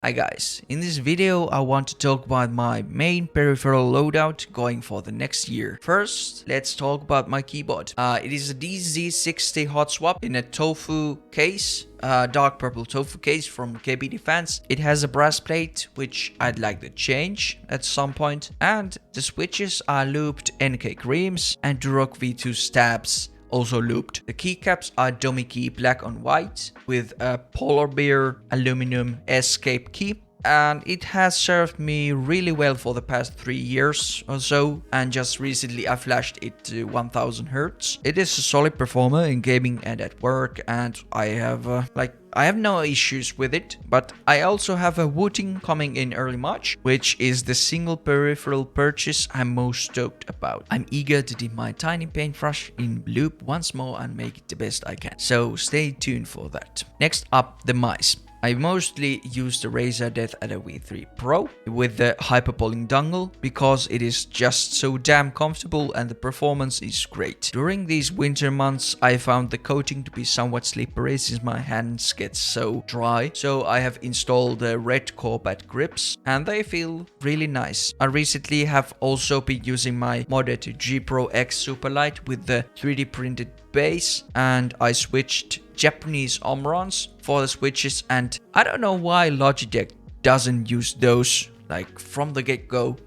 Hi guys, in this video I want to talk about my main peripheral loadout going for the next year. First, let's talk about my keyboard. It is a DZ60 hot swap in a Tofu case, dark purple Tofu case from KBDfans. It has a brass plate which I'd like to change at some point, and the switches are lubed NK creams and Durock V2 stabs, also lubed. The keycaps are Domikey black on white with a polar bear aluminum escape key, and it has served me really well for the past 3 years or so, and just recently I flashed it to 1000 Hz. It is a solid performer in gaming and at work, and I have no issues with it, but I also have a Wooting coming in early March, which is the single peripheral purchase I'm most stoked about. I'm eager to dip my tiny paintbrush in lube once more and make it the best I can, so stay tuned for that. Next up, the mice. I mostly use the Razer Deathadder V3 Pro with the hyperbolic dongle because it is just so damn comfortable and the performance is great. During these winter months I found the coating to be somewhat slippery since my hands get so dry, so I have installed the red core-pad grips and they feel really nice. I recently have also been using my modded GPX Superlight with the 3D printed base, and I switched Japanese Omrons for the switches, and I don't know why Logitech doesn't use those like from the get-go.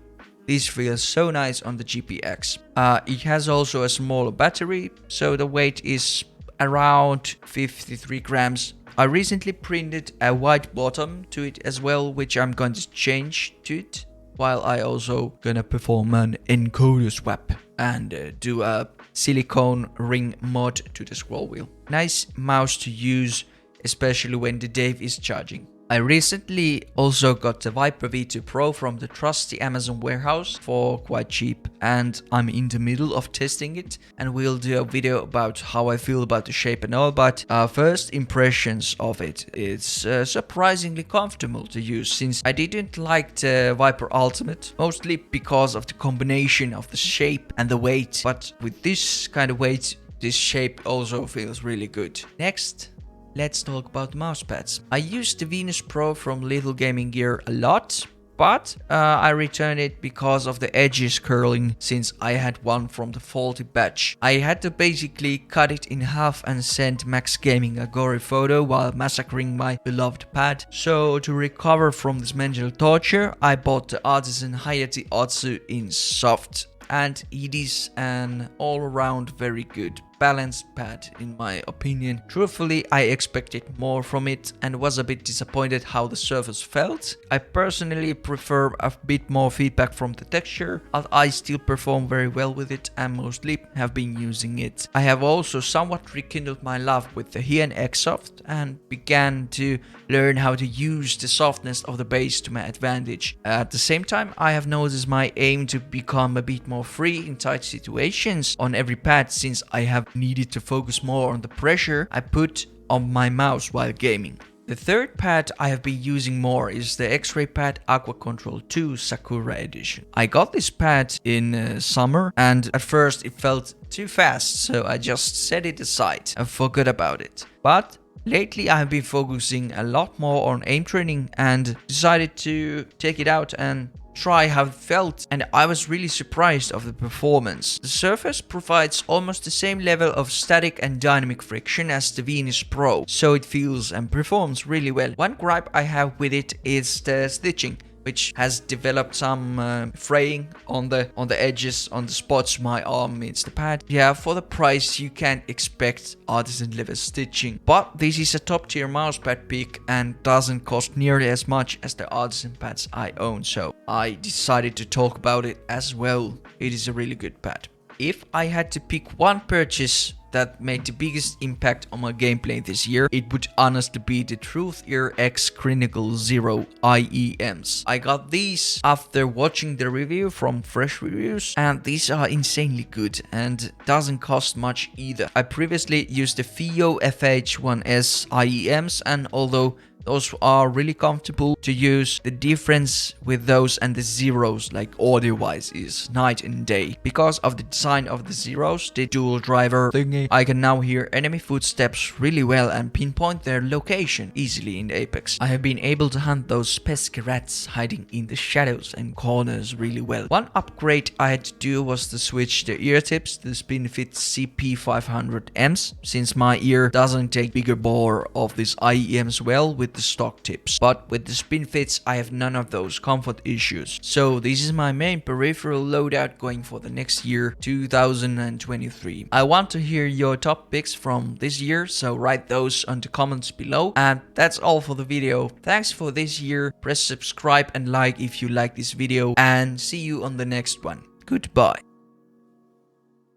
These feel so nice on the GPX. It has also a smaller battery, so the weight is around 53 grams. I recently printed a white bottom to it as well, which I'm going to change to it, while I also gonna perform an encoder swap and do a silicone ring mod to the scroll wheel. Nice mouse to use, especially when the Dave is charging. I recently also got the Viper V2 Pro from the trusty Amazon warehouse for quite cheap, and I'm in the middle of testing it, and we'll do a video about how I feel about the shape and all, but first impressions of it. It's surprisingly comfortable to use, since I didn't like the Viper Ultimate, mostly because of the combination of the shape and the weight, but with this kind of weight, this shape also feels really good. Next, let's talk about mousepads. I used the Venus Pro from Little Gaming Gear a lot, but I returned it because of the edges curling, since I had one from the faulty batch. I had to basically cut it in half and send Max Gaming a gory photo while massacring my beloved pad. So to recover from this mental torture, I bought the Artisan Hayate Otsu in soft, and it is an all-around very good balanced pad in my opinion. Truthfully, I expected more from it and was a bit disappointed how the surface felt. I personally prefer a bit more feedback from the texture, but I still perform very well with it and mostly have been using it. I have also somewhat rekindled my love with the Hien XSoft and began to learn how to use the softness of the base to my advantage. At the same time, I have noticed my aim to become a bit more free in tight situations on every pad, since I have needed to focus more on the pressure I put on my mouse while gaming. The third pad I have been using more is the X-raypad Aqua Control 2 Sakura edition. I got this pad in summer, and at first it felt too fast, so I just set it aside and forgot about it. But lately I have been focusing a lot more on aim training and decided to take it out and try how it felt, and I was really surprised of the performance. The surface provides almost the same level of static and dynamic friction as the Venus Pro, so it feels and performs really well. One gripe I have with it is the stitching, which has developed some fraying on the edges, on the spots my arm meets the pad. Yeah, for the price you can't expect artisan level stitching, but this is a top tier mousepad pick and doesn't cost nearly as much as the artisan pads I own, so I decided to talk about it as well. It is a really good pad. If I had to pick one purchase that made the biggest impact on my gameplay this year, it would honestly be the Truthear X Crinacle Zero IEMs. I got these after watching the review from Fresh Reviews, and these are insanely good and doesn't cost much either. I previously used the FIO FH1S IEMs, and although Those are really comfortable to use. The difference with those and the zeros, like audio wise, is night and day. Because of the design of the zeros, the dual driver thingy, I can now hear enemy footsteps really well and pinpoint their location easily in the Apex. I have been able to hunt those pesky rats hiding in the shadows and corners really well. One upgrade I had to do was to switch the ear tips to the SpinFit CP500Ms, since my ear doesn't take bigger bore of this IEMs well with the stock tips. But with the SpinFits I have none of those comfort issues. So this is my main peripheral loadout going for the next year, 2023. I want to hear your top picks from this year, so write those on the comments below. And that's all for the video. Thanks for this year. Press subscribe and like if you like this video, and see you on the next one. Goodbye.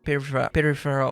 Peripheral.